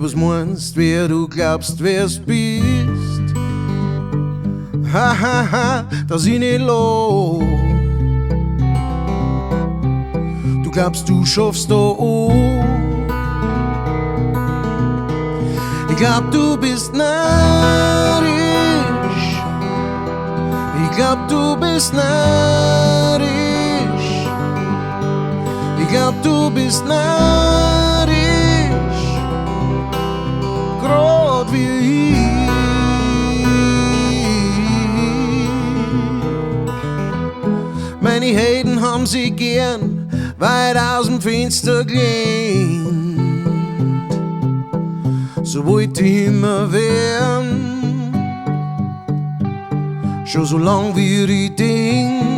was meinst, wer du glaubst, wer's bist. Ha, ha, ha, dass ich nicht los. Du glaubst, du schaffst da auch. Ich glaub, du bist neidisch. Ich glaub, du bist neidisch. Ich glaub, du bist neidisch. Grad wie ich. Meine Helden haben sie gern weit aus dem Fenster gelehnt. So wollte ich immer werden, schon so lang wie ich denk.